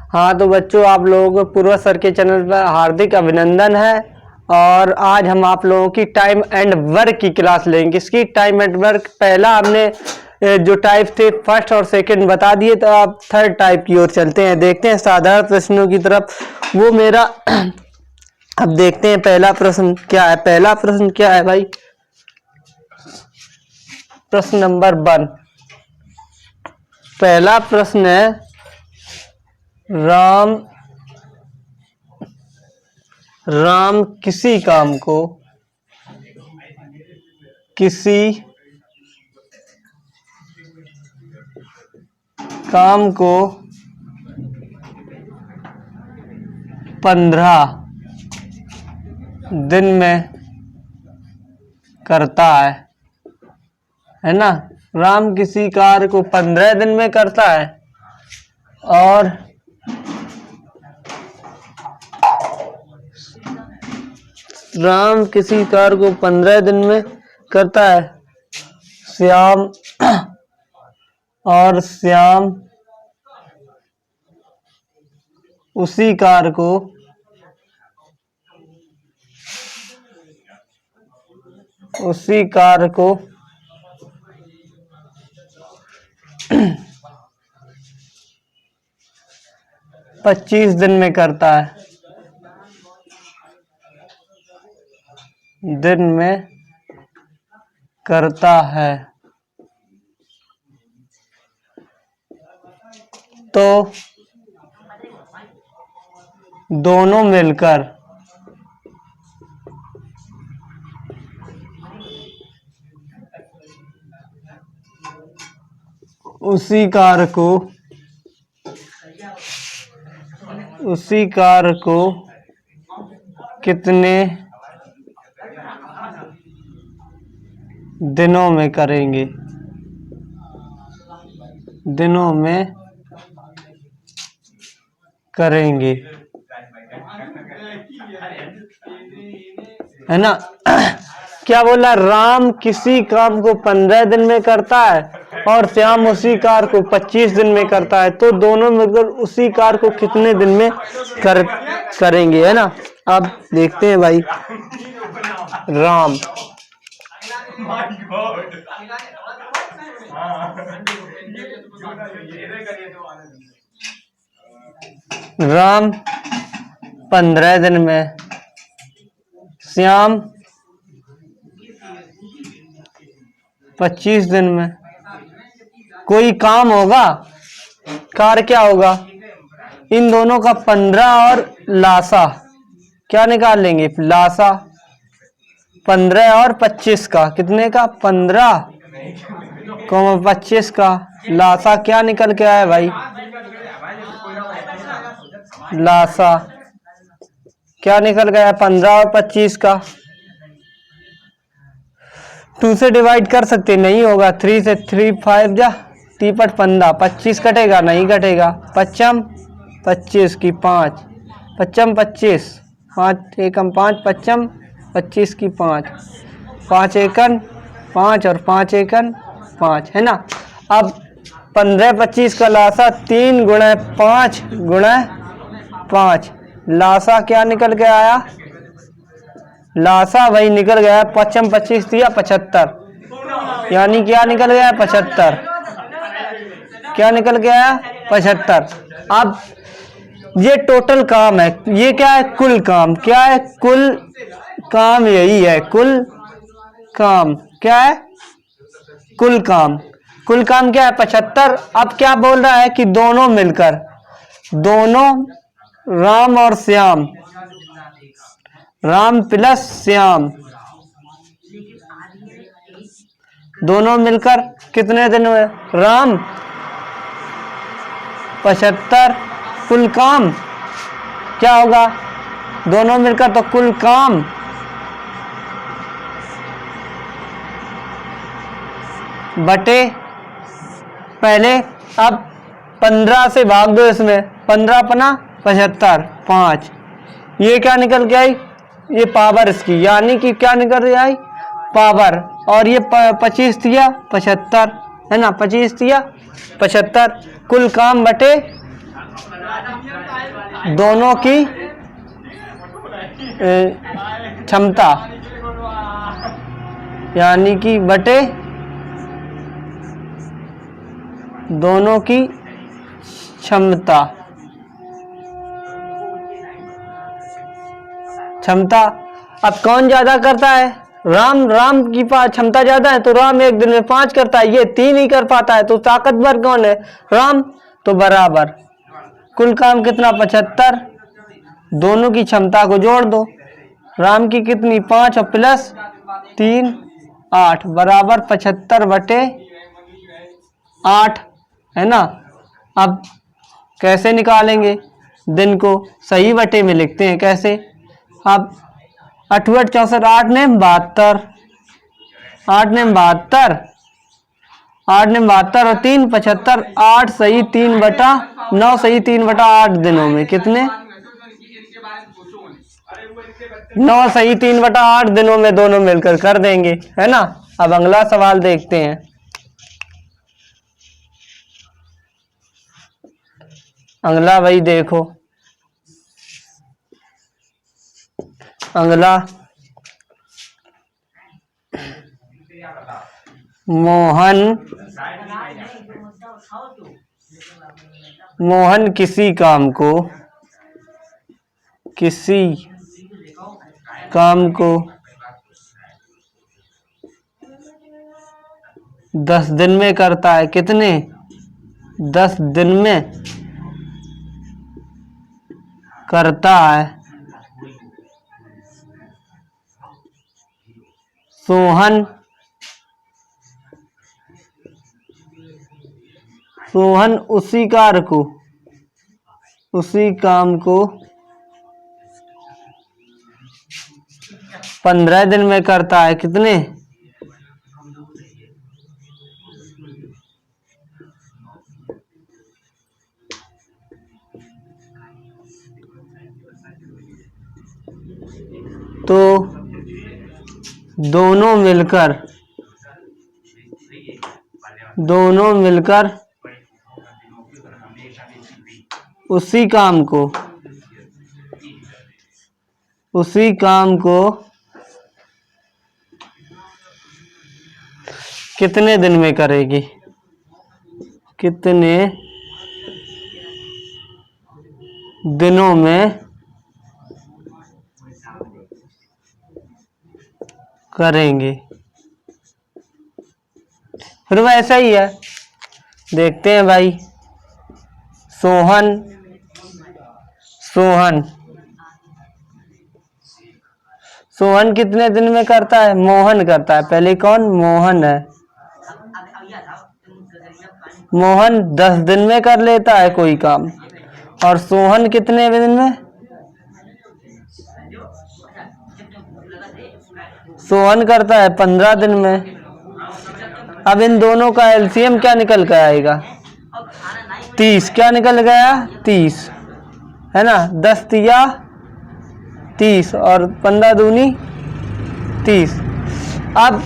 हाँ तो बच्चों, आप लोगों को पूर्व सर के चैनल पर हार्दिक अभिनंदन है। और आज हम आप लोगों की टाइम एंड वर्क की क्लास लेंगे। किसकी? Time and work. पहला हमने जो टाइप थे फर्स्ट और सेकंड बता दिए, तो आप थर्ड टाइप की ओर चलते हैं। देखते हैं साधारण प्रश्नों की तरफ। वो मेरा अब देखते हैं पहला प्रश्न क्या है। पहला प्रश्न क्या है भाई? प्रश्न नंबर 1। पहला प्रश्न है, राम किसी काम को 15 दिन में करता है ना। राम किसी कार्य को 15 दिन में करता है और राम किसी कार्य को 15 दिन में करता है। श्याम उसी कार्य को 25 दिन में करता है। तो दोनों मिलकर उसी कार्य को कितने दिनों में करेंगे? है ना। क्या बोला? राम किसी काम को 15 दिन में करता है और श्याम उसी कार्य को 25 दिन में करता है। तो दोनों मिलकर उसी कार्य को कितने दिन में करेंगे, है ना। अब देखते हैं भाई। राम 15 दिन में, श्याम 25 दिन में। कोई काम होगा, कार्य क्या होगा? इन दोनों का 15 और लासा क्या निकाल लेंगे? लासा 15 और 25 का, कितने का? 15 25 का लासा क्या निकल के आया भाई? लासा क्या निकल गया? 15 और 25 का 2 से डिवाइड कर सकते नहीं होगा। 3 से 3 5 जा 3 15, 25 कटेगा नहीं कटेगा। 25 25 की 5 25 25 5 एकम 5 25 25 की 5 5 एकन 5 और 5 एकन 5, है ना। अब 15 25 का लासा 3 गुणा 5 गुणा 5, लासा क्या निकल के आया? लासा वही निकल गया 25 25 दिया 75, यानी क्या निकल गया? 75। क्या निकल गया? 75। अब ये टोटल काम है। ये क्या है? कुल काम। क्या है? कुल काम यही है। कुल काम क्या है? कुल काम। कुल काम क्या है? 75। अब क्या बोल रहा है कि दोनों मिलकर, दोनों राम और श्याम, राम प्लस श्याम, दोनों मिलकर कितने दिन हुए? राम 75, कुल काम क्या होगा? दोनों मिलकर तो कुल काम बटे पहले। अब 15 से भाग दो इसमें, 15 अपना 75 5, ये क्या निकल के आई? ये पावर इसकी, यानी कि क्या निकल के आई? पावर। और ये 25 दिया 75, है ना। 25 दिया 75, कुल काम बटे दोनों की क्षमता, यानी कि बटे दोनों की क्षमता। क्षमता अब कौन ज्यादा करता है? राम की पास क्षमता ज्यादा है तो राम एक दिन में 5 करता है, ये 3 ही कर पाता है, तो ताकतवर कौन है? राम। तो बराबर कुल काम कितना? 75। दोनों की क्षमता को जोड़ दो। राम की कितनी? 5 और प्लस 3 8 बराबर 75 बटे 8, है ना। अब कैसे निकालेंगे? दिन को सही बटे में लिखते हैं। कैसे? अब 8 8 64, 8 ने 72, 8 ने 72, 8 ने 72 और 3 75, 8 सही 3 बटा 9 सही 3 बटा 8 दिनों में कितने? 9 सही 3 बटा 8 दिनों में दोनों मिलकर कर देंगे, है ना। अब अगला सवाल देखते हैं। अगला वही देखो, अगला मोहन किसी काम को 10 दिन में करता है। कितने? 10 दिन में करता है। सोहन उसी काम को 15 दिन में करता है। कितने? तो दोनों मिलकर उसी काम को कितने दिन में करेगी? कितने दिनों में करेंगे? फिर वैसा ही है, देखते हैं भाई। सोहन कितने दिन में करता है? मोहन करता है। पहले कौन? मोहन है। मोहन 10 दिन में कर लेता है कोई काम, और सोहन कितने दिन में? सोहन करता है 15 दिन में। अब इन दोनों का एलसीएम क्या निकल कर आएगा? 30। क्या निकल गया? 30, है ना। 10 तिया 30 और 15 दूनी 30। अब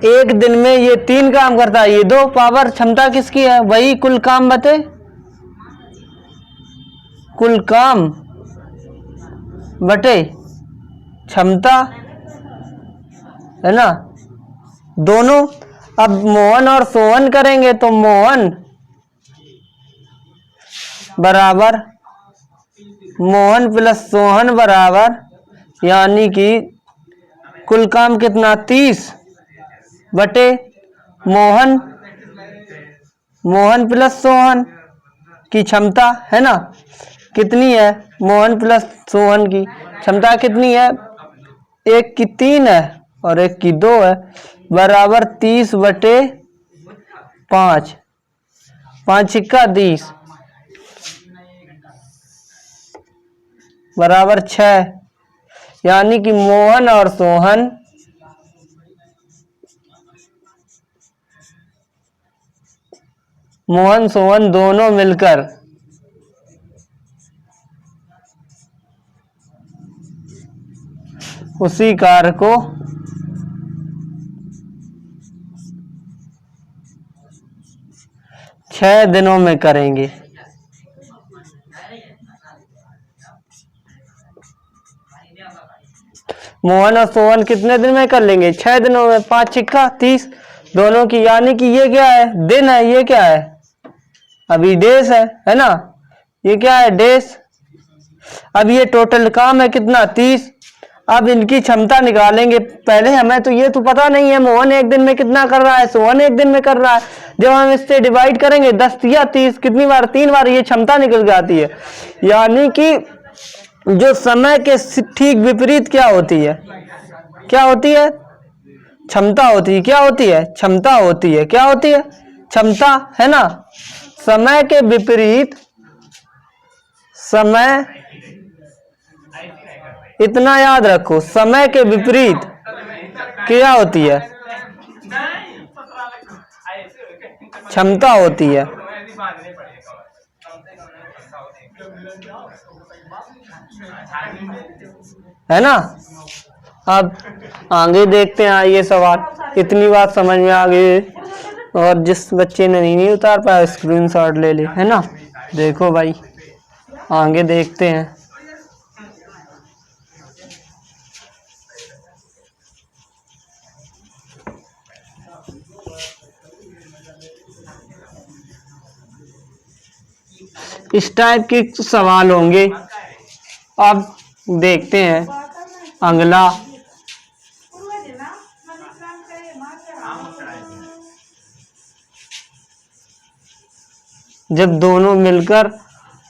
एक दिन में ये 3 काम करता है, ये 2 पावर क्षमता किसकी है? वही कुल काम बते कुल काम बटे क्षमता, है ना। दोनों अब मोहन और सोहन करेंगे तो मोहन बराबर मोहन प्लस सोहन बराबर, यानी कि कुल काम कितना? 30 बटे मोहन प्लस सोहन की क्षमता, है ना। कितनी है? मोहन प्लस सोहन की क्षमता कितनी है? एक की 3 है और एक की 2 है, बराबर 30 बटे 5, 5 सिक्का 30 बराबर 6, यानी कि मोहन और सोहन दोनों मिलकर उसी कार्य को 6 दिनों में करेंगे। मोहन और सोहन कितने दिन में कर लेंगे? 6 दिनों में। 5 छिक्का 30 दोनों की, यानी कि ये क्या है? दिन है। ये क्या है? अभी डेज है ना? ये क्या है? डेज। अब ये टोटल काम है कितना? 30। अब इनकी क्षमता निकालेंगे। पहले हमें तो ये तो पता नहीं है मोहन एक दिन में कितना कर रहा है, सोहन एक दिन में कर रहा है। जब हम इससे डिवाइड करेंगे 10 या 30 कितनी बार? 3 बार ये क्षमता निकल जाती है। यानी कि जो समय के ठीक विपरीत क्या होती है? क्या होती है? क्षमता होती है। क्या होती है? क्षमता होती है। क्या होती है? क्षमता, है ना? समय के विपरीत, समय, इतना याद रखो, समय के विपरीत क्या होती है? क्षमता होती है ना? अब आगे देखते हैं ये सवाल। इतनी बात समझ में आ गई। और जिस बच्चे ने नहीं उतार पाया स्क्रीनशॉट ले ले, है ना? देखो भाई आगे देखते हैं। इस टाइप के सवाल होंगे। अब देखते हैं अगला। जब दोनों मिलकर,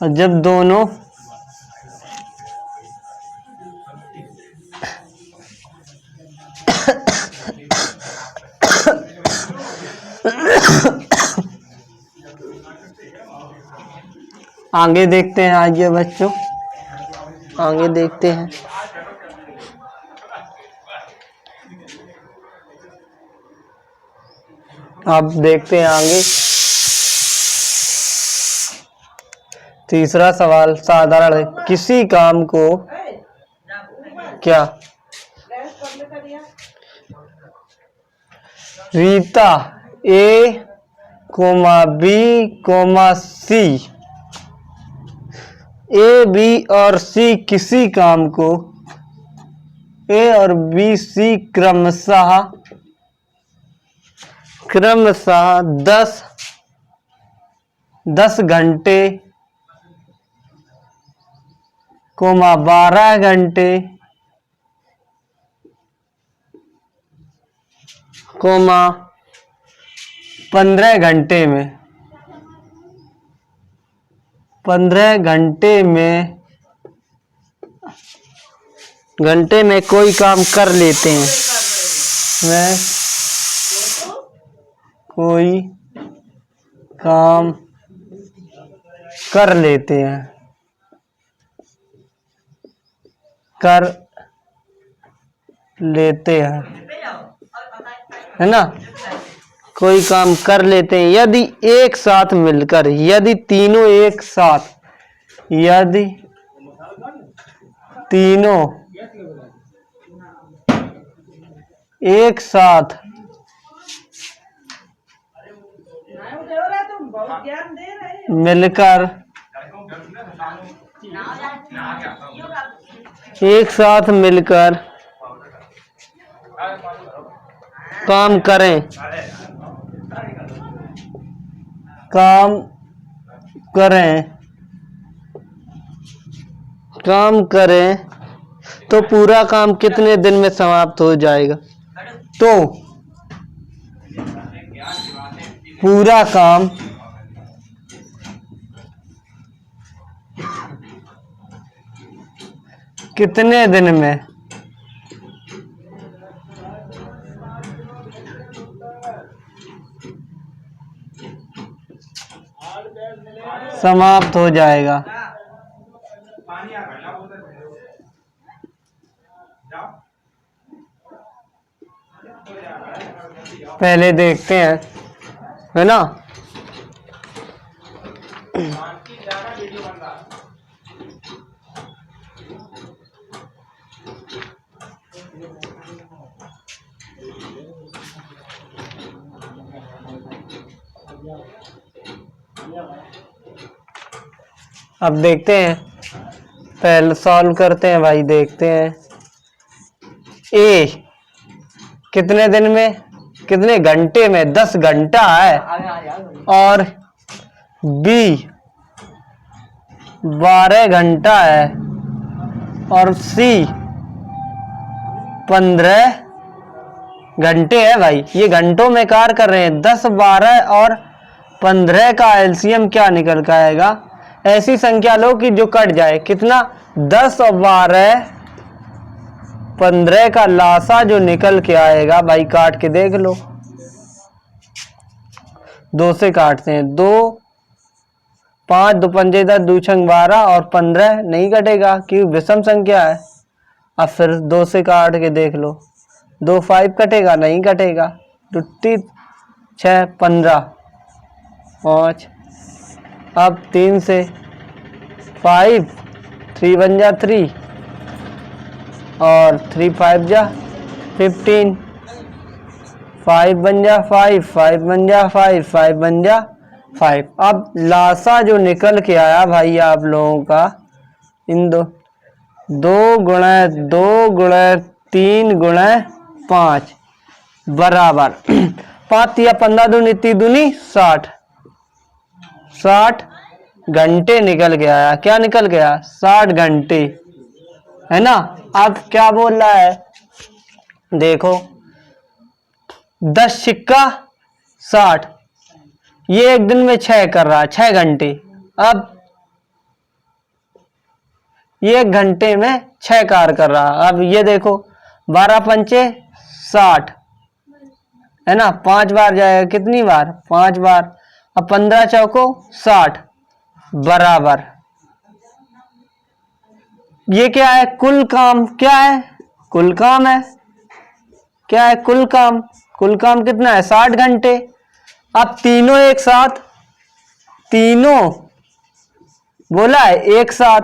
जब दोनों आगे देखते हैं। आइए बच्चों आगे देखते हैं। अब देखते हैं आगे। तीसरा सवाल साधारण है। किसी काम को क्या? रीता A comma B comma C, A B और सी किसी काम को, ए और बी सी क्रमशः 10 घंटे, 12 घंटे, 15 घंटे में, 15 घंटे में कोई काम कर लेते हैं। वह कोई काम कर लेते हैं, कर लेते हैं, है ना? कोई काम कर लेते हैं यदि एक साथ मिलकर, यदि तीनों एक साथ, यदि तीनों एक साथ मिलकर, एक साथ मिलकर काम करें, काम करें तो पूरा काम कितने दिन में समाप्त हो जाएगा? तो पूरा काम कितने दिन में समाप्त हो जाएगा? पहले देखते हैं, है ना? अब देखते हैं, पहले सॉल्व करते हैं भाई। देखते हैं ए कितने दिन में, कितने घंटे में, 10 घंटा है, और बी 12 घंटा है, और सी 15 घंटे है। भाई ये घंटों में कार्य कर रहे हैं। 10, 12 और 15 का एलसीएम क्या निकल कर आएगा? ऐसी संख्या लो कि जो कट जाए। कितना? 10 और 12, 15 का लासा जो निकल के आएगा भाई, काट के देख लो। 2 से काटते हैं। 2, 5, 2 पंजे 10, 2 छंग 12 और 15 नहीं कटेगा क्योंकि विषम संख्या है। अब फिर 2 से काट के देख लो। 2, 5 कटेगा? नहीं कटेगा। 2, 6, 15, 5। अब 3 से 5, 3 बन जा 3 और 3 5 जा 15, 5 बन जा 5, 5 बन जा 5, 5 बन जा 5। अब लासा जो निकल के आया भाई आप लोगों का, इन 2 गुणा 2 गुणा 3 गुणा 5 बराबर 5 या 15 दूनी 3 दूनी 60, 60 घंटे निकल के आया। क्या निकल गया? 60 घंटे, है ना। अब क्या बोल रहा है देखो, 10 सिक्का 60, ये एक दिन में 6 कर रहा है, 6 घंटे। अब ये 1 घंटे में 6 कार्य कर रहा है। अब ये देखो 12 पंचे 60, है ना। 5 बार जाएगा, कितनी बार? 5 बार। अब 15 चौको 60 बराबर, ये क्या है? कुल काम। क्या है? कुल काम है। क्या है? कुल काम। कुल काम कितना है? 60 घंटे। अब तीनों एक साथ, तीनों बोला है एक साथ,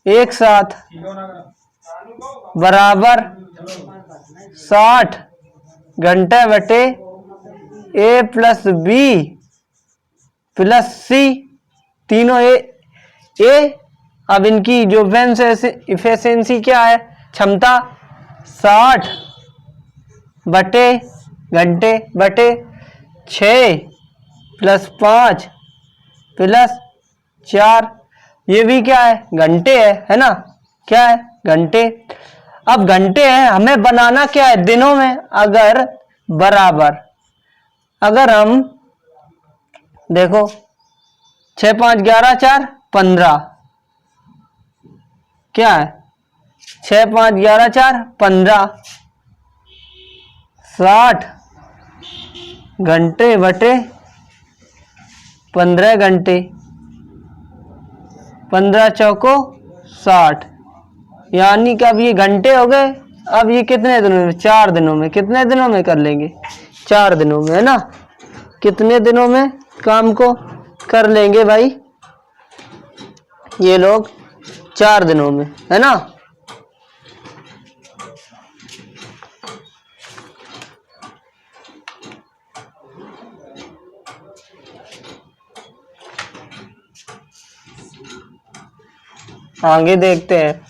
एक साथ बराबर 60 घंटे बटे ए प्लस बी प्लस सी, तीनों ए। अब इनकी जो इफिशिएंसी क्या है? क्षमता 60 बटे घंटे बटे 6 प्लस 5 प्लस 4, ये भी क्या है? घंटे है ना। क्या है? घंटे। अब घंटे हैं, हमें बनाना क्या है? दिनों में। अगर बराबर, अगर हम देखो 6, 5, 11, 4, 15, क्या है? 6, 5, 11, 4, 15, 60 घंटे बटे 15 घंटे, 15 चौको 60, यानी कि अब ये घंटे हो गए। अब ये कितने दिनों में? 4 दिनों में। कितने दिनों में कर लेंगे? 4 दिनों में, है ना। कितने दिनों में काम को कर लेंगे भाई ये लोग? 4 दिनों में, है ना। आगे देखते हैं।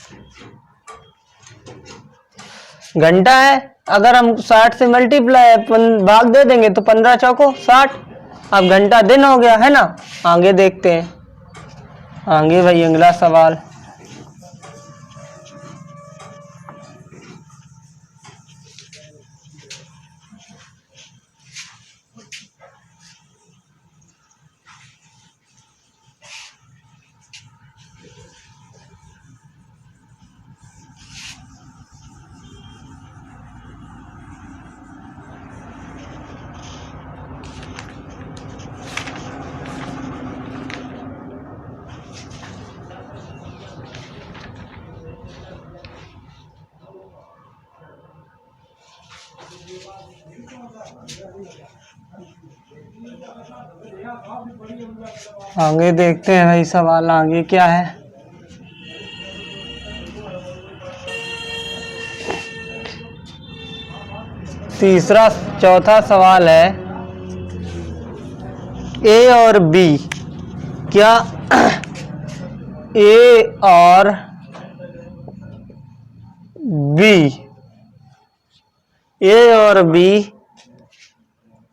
घंटा है, अगर हम 60 से मल्टीप्लाई भाग दे देंगे तो 15 चौको 60। अब घंटा दिन हो गया, है ना। आगे देखते हैं। आगे भाई अगला सवाल। आगे देखते हैं भाई सवाल। आगे क्या है? तीसरा चौथा सवाल है, ए और बी, क्या ए और बी, ए और बी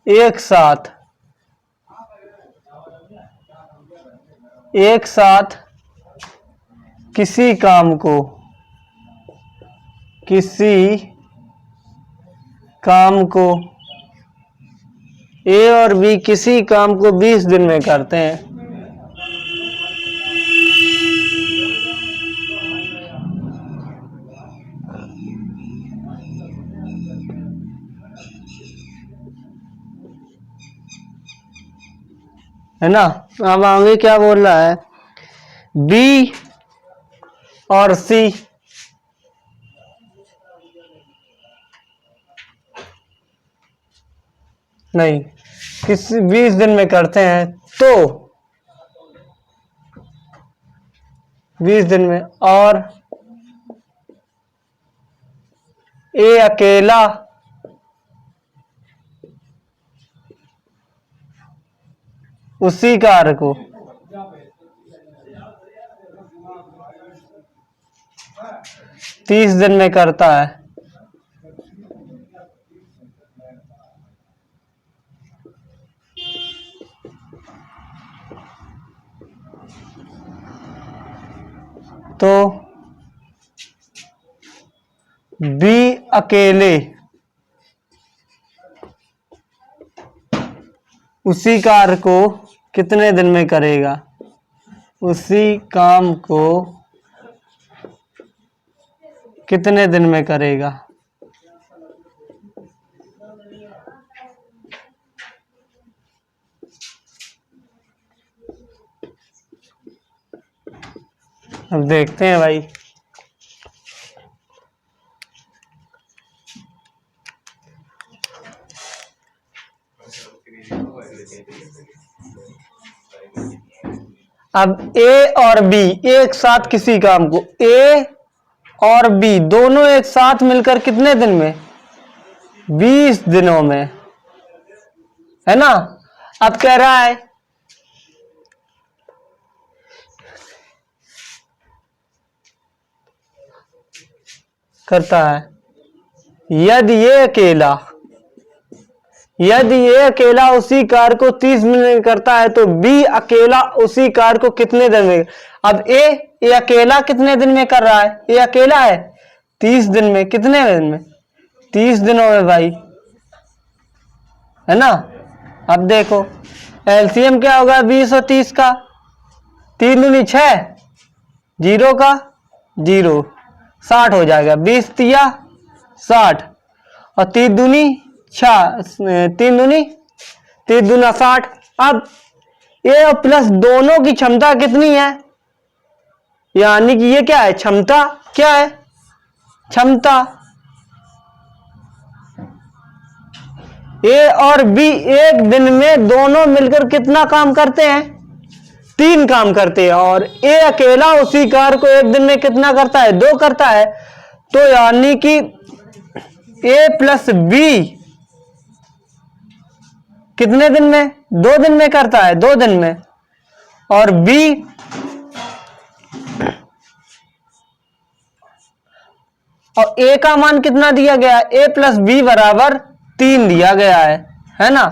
एक साथ किसी काम को ए और बी किसी काम को 20 दिन में करते हैं। है ना। अब आगे क्या बोल रहा है, बी और सी नहीं किसी 20 दिन में करते हैं, तो 20 दिन में, और ए अकेला उसी कार्य को 30 दिन में करता है। तो बी अकेले उसी कार्य को कितने दिन में करेगा, उसी काम को कितने दिन में करेगा। अब देखते हैं भाई, अब ए और बी एक साथ किसी काम को, ए और बी दोनों एक साथ मिलकर कितने दिन में, 20 दिनों में, है ना। अब कह रहा है करता है, यदि ये अकेला उसी कार्य को 30 मिनट में करता है, तो बी अकेला उसी कार्य को कितने दिन में। अब ए अकेला कितने दिन में कर रहा है, ये अकेला है 30 दिन में, कितने दिन में, 30 दिनों में भाई, है ना। अब देखो एलसीएम क्या होगा 20 और 30 का, 3 दूनी 6, 0 का 0, 60 हो जाएगा, 20 तिया 60 और 3 दूनी 60। अब ए और प्लस दोनों की क्षमता कितनी है, यानी कि ये क्या है, क्षमता, क्या है क्षमता। ए और बी एक दिन में दोनों मिलकर कितना काम करते हैं, 3 काम करते हैं, और ए अकेला उसी कार्य को एक दिन में कितना करता है, 2 करता है। तो यानी कि ए प्लस बी कितने दिन में, 2 दिन में करता है, 2 दिन में, और बी और ए का मान कितना दिया गया है, ए प्लस बी बराबर 3 दिया गया है ना।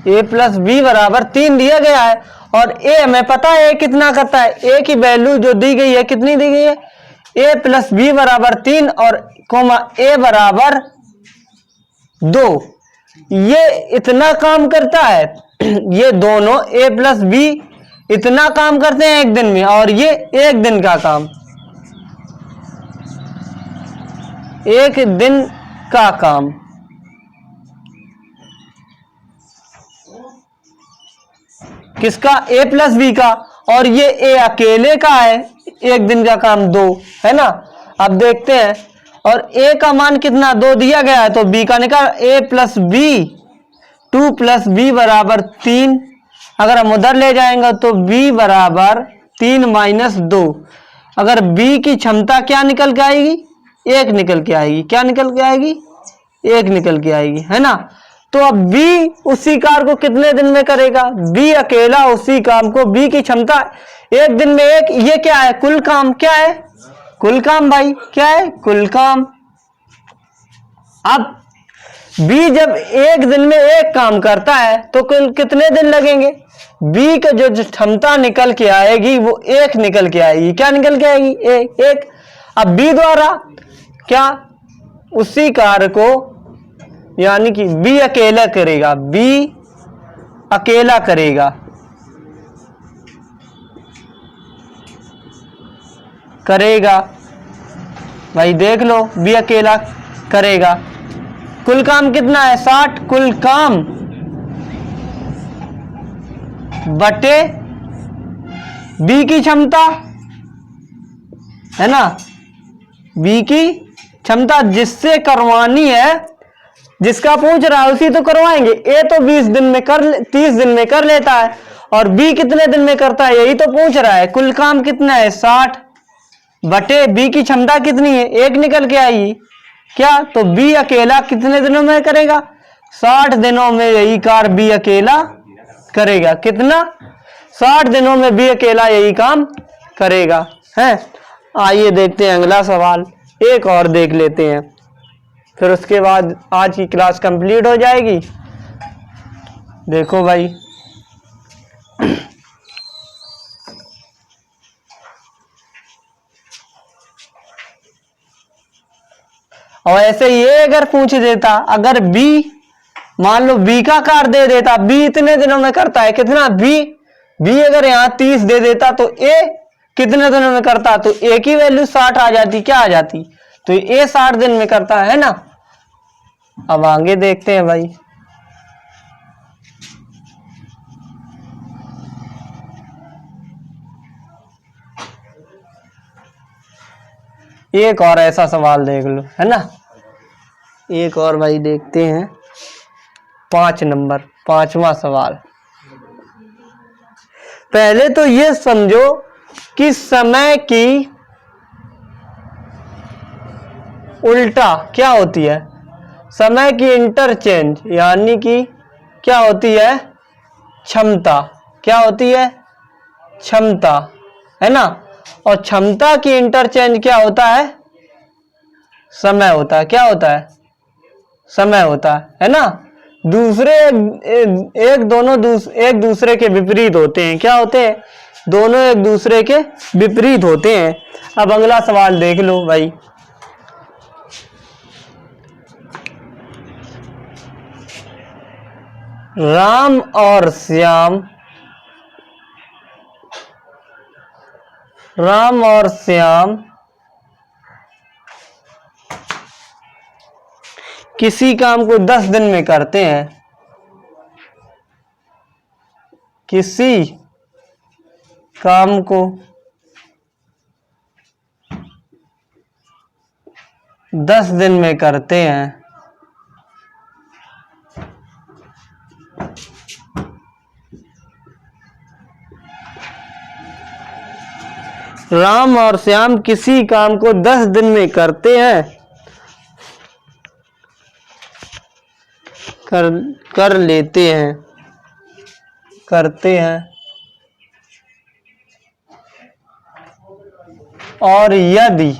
ए प्लस बी बराबर 3 दिया गया है, और ए हमें पता है कितना करता है, ए की वैल्यू जो दी गई है कितनी दी गई है, ए प्लस बी बराबर 3 और कोमा ए बराबर 2, ये इतना काम करता है। ये दोनों ए प्लस बी इतना काम करते हैं एक दिन में, और ये एक दिन का काम, एक दिन का काम। किसका, ए प्लस बी का, और ये ए अकेले का है, एक दिन का काम 2, है ना। अब देखते हैं, और ए का मान कितना 2 दिया गया है, तो बी का निकाल, ए प्लस बी 2 प्लस बी बराबर 3, अगर हम उधर ले जाएंगे तो बी बराबर 3 माइनस 2, अगर बी की क्षमता क्या निकल के आएगी, 1 निकल के आएगी, क्या निकल के आएगी, 1 निकल के आएगी, है ना। तो अब बी उसी कार्य को कितने दिन में करेगा, बी अकेला उसी काम को, बी की क्षमता एक दिन में 1, ये क्या है, कुल काम क्या है कुल काम भाई, क्या है? कुल काम। अब बी जब एक दिन में एक काम करता है तो कुल कितने दिन लगेंगे? बी का जो क्षमता निकल के आएगी वो एक निकल के आएगी। क्या निकल के आएगी? एक। अब बी द्वारा क्या उसी कार्य को, यानी कि बी अकेला करेगा, बी अकेला करेगा, भाई देख लो, बी अकेला करेगा। कुल काम कितना है? 60। कुल काम बटे बी की क्षमता, है ना, बी की क्षमता जिससे करवानी है, जिसका पूछ रहा है उसी तो करवाएंगे। ए तो 20 दिन में 30 दिन में कर लेता है, और बी कितने दिन में करता है, यही तो पूछ रहा है। कुल काम कितना है? 60 बटे बी की क्षमता कितनी है? एक निकल के आएगी। क्या? तो बी अकेला कितने दिनों में करेगा? 60 दिनों में यही कार्य बी अकेला करेगा। कितना? 60 दिनों में बी अकेला यही काम करेगा। है, आइए देखते हैं अगला सवाल, एक और देख लेते हैं, फिर उसके बाद आज की क्लास कंप्लीट हो जाएगी। देखो भाई, और ऐसे ये अगर पूछ देता, अगर बी, मान लो बी का कार्य दे देता, बी इतने दिनों में करता है, कितना? बी अगर यहाँ 30 दे देता तो ए कितने दिनों में करता? तो ए की वैल्यू 60 आ जाती। क्या आ जाती? तो ए 60 दिन में करता है ना। अब आगे देखते हैं भाई, एक और ऐसा सवाल देख लो, है ना। एक और भाई देखते हैं, 5 नंबर, 5वां सवाल। पहले तो ये समझो कि समय की उल्टा क्या होती है? समय की इंटरचेंज, यानी कि क्या होती है? क्षमता। क्या होती है? क्षमता, है ना। और क्षमता की इंटरचेंज क्या होता है? समय होता है। क्या होता है? समय होता है ना। दूसरे एक दूसरे के विपरीत होते हैं। क्या होते हैं? दोनों एक दूसरे के विपरीत होते हैं। अब अगला सवाल देख लो भाई, राम और श्याम, राम और श्याम किसी काम को 10 दिन में करते हैं। किसी काम को 10 दिन में करते हैं। राम और श्याम किसी काम को 10 दिन में करते हैं, कर लेते हैं, करते हैं। और यदि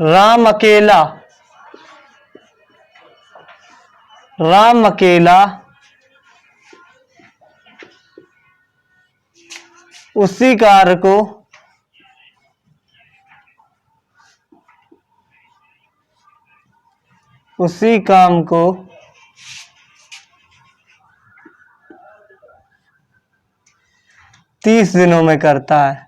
राम अकेला उसी कार्य को उसी काम को तीस दिनों में करता है,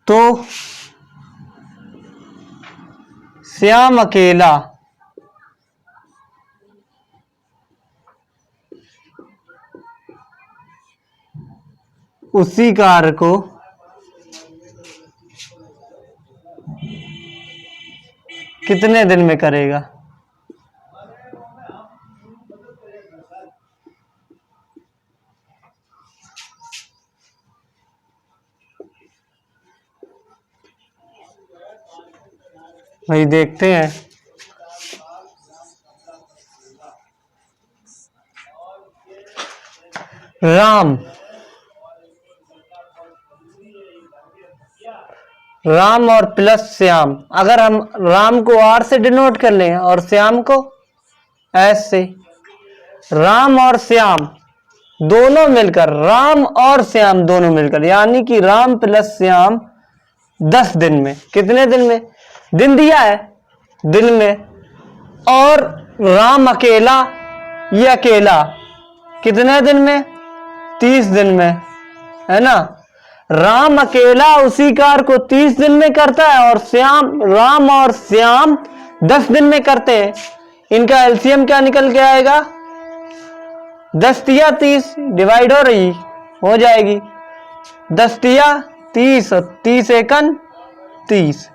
तो श्याम अकेला उसी कार्य को कितने दिन में करेगा? भाई देखते हैं। राम, राम और प्लस श्याम। अगर हम राम को आर से डिनोट कर लें और श्याम को एस से, राम और श्याम दोनों मिलकर, राम और श्याम दोनों मिलकर, यानी कि राम प्लस श्याम 10 दिन में, कितने दिन में, दिन दिया है दिन में, और राम अकेला, ये अकेला कितने दिन में, 30 दिन में, है ना। राम अकेला उसी कार्य को 30 दिन में करता है और राम और श्याम 10 दिन में करते हैं। इनका एलसीएम क्या निकल के आएगा, 10 तिया 30, डिवाइड हो जाएगी, 10 तिया 30 और 30 एकन 30।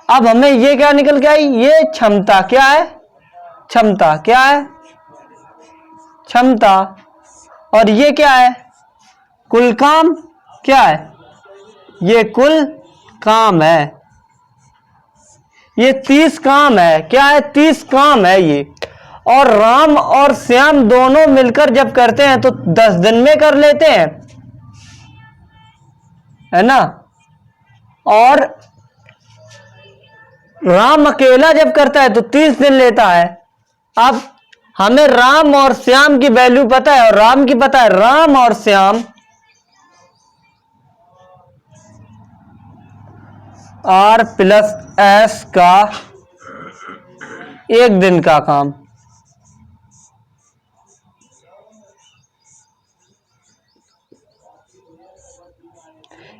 अब हमें ये क्या निकल के आई, ये क्षमता क्या है, क्षमता क्या है, क्षमता, और ये क्या है, कुल काम क्या है, ये कुल काम है, ये 30 काम है, क्या है, 30 काम है ये। और राम और श्याम दोनों मिलकर जब करते हैं तो 10 दिन में कर लेते हैं, है ना। और राम अकेला जब करता है तो 30 दिन लेता है। अब हमें राम और श्याम की वैल्यू पता है और राम की पता है, राम और श्याम आर प्लस एस का 1 दिन का काम,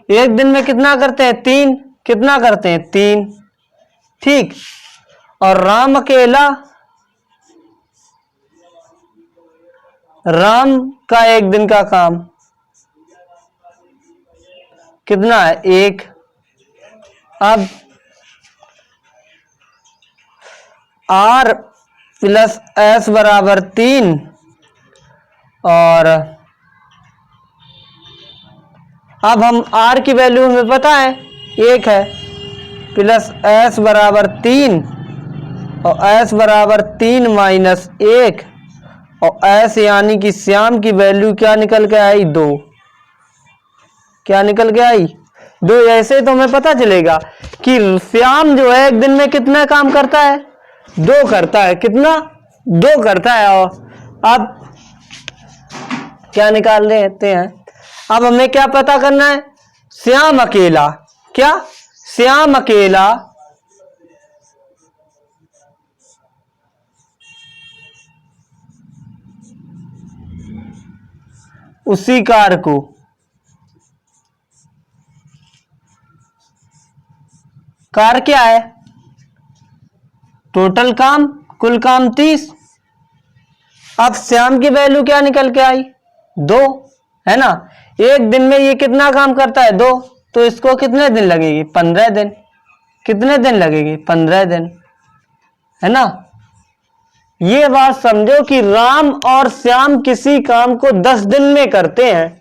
एक दिन में कितना करते हैं, 3, कितना करते हैं, 3, ठीक। और राम अकेला, राम का 1 दिन का काम कितना है, 1। अब आर प्लस एस बराबर 3 और अब हम आर की वैल्यू हमें पता है 1 है, प्लस एस बराबर 3 और एस बराबर 3 माइनस 1 और एस यानी कि श्याम की वैल्यू क्या निकल के आई, 2, क्या निकल के आई, 2। ऐसे तो हमें पता चलेगा कि श्याम जो है 1 दिन में कितना काम करता है, 2 करता है, कितना, 2 करता है। और अब क्या निकाल लेते हैं, अब हमें क्या पता करना है, श्याम अकेला, क्या, श्याम अकेला उसी कार्य को कार्य क्या है, टोटल काम, कुल काम 30। अब श्याम की वैल्यू क्या निकल के आई, 2, है ना। 1 दिन में ये कितना काम करता है, 2, तो इसको कितने दिन लगेगी, 15 दिन, कितने दिन लगेगी, 15 दिन, है ना। ये बात समझो कि राम और श्याम किसी काम को 10 दिन में करते हैं।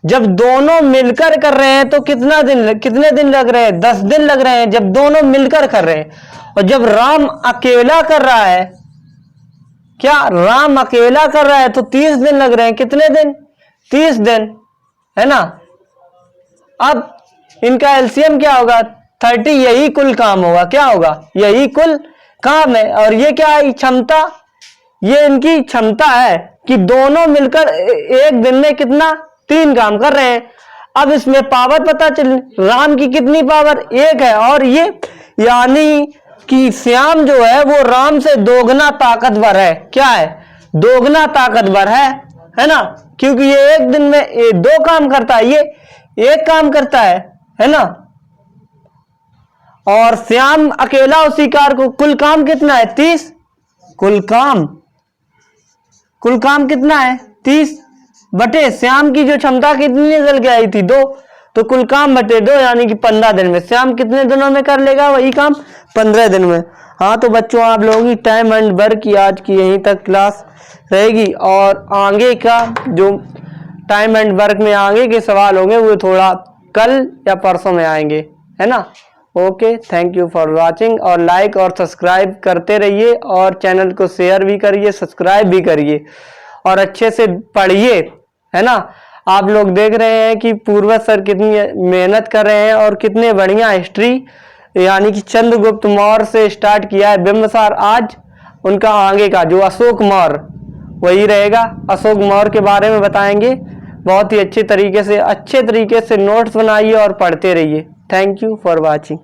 जब दोनों मिलकर कर रहे हैं तो कितने दिन लग रहे हैं, 10 दिन लग रहे हैं जब दोनों मिलकर कर रहे हैं। और जब राम अकेला कर रहा है, क्या राम अकेला कर रहा है तो 30 दिन लग रहे हैं, कितने दिन, 30 दिन, है ना। अब इनका एलसीएम क्या होगा, 30, यही कुल काम होगा, क्या होगा, यही कुल काम है। और ये क्या है, क्षमता, ये इनकी क्षमता है कि दोनों मिलकर 1 दिन में कितना, 3 काम कर रहे हैं। अब इसमें पावर पता चल, राम की कितनी पावर, 1 है, और ये यानी कि श्याम जो है वो राम से दोगुना ताकतवर है, क्या है, दोगुना ताकतवर है ना। क्योंकि ये 1 दिन में 2 काम करता है, ये 1 काम करता है ना। और श्याम अकेला उसी कार्य को, कुल काम कितना है, 30, कुल काम कितना है, 30 बटे श्याम की जो क्षमता कितनी निकल के आई थी, 2, तो कुल काम बटे 2 यानी कि 15 दिन में। श्याम कितने दिनों में कर लेगा वही काम, 15 दिन में। हाँ तो बच्चों आप लोगों की टाइम एंड वर्क की आज की यहीं तक क्लास रहेगी, और आगे का जो टाइम एंड वर्क में आगे के सवाल होंगे वो थोड़ा कल या परसों में आएंगे, है ना। Okay, thank you for watching. और लाइक और सब्सक्राइब करते रहिए और चैनल को शेयर भी करिए, सब्सक्राइब भी करिए और अच्छे से पढ़िए, है ना। आप लोग देख रहे हैं कि पूर्वज सर कितनी मेहनत कर रहे हैं और कितने बढ़िया हिस्ट्री यानी कि चंद्रगुप्त मौर्य से स्टार्ट किया है बिंबिसार, आज उनका आगे का जो अशोक मौर्य वही रहेगा। अशोक मौर्य के बारे में बताएंगे बहुत ही अच्छे तरीके से नोट्स बनाइए और पढ़ते रहिए। Thank you for watching.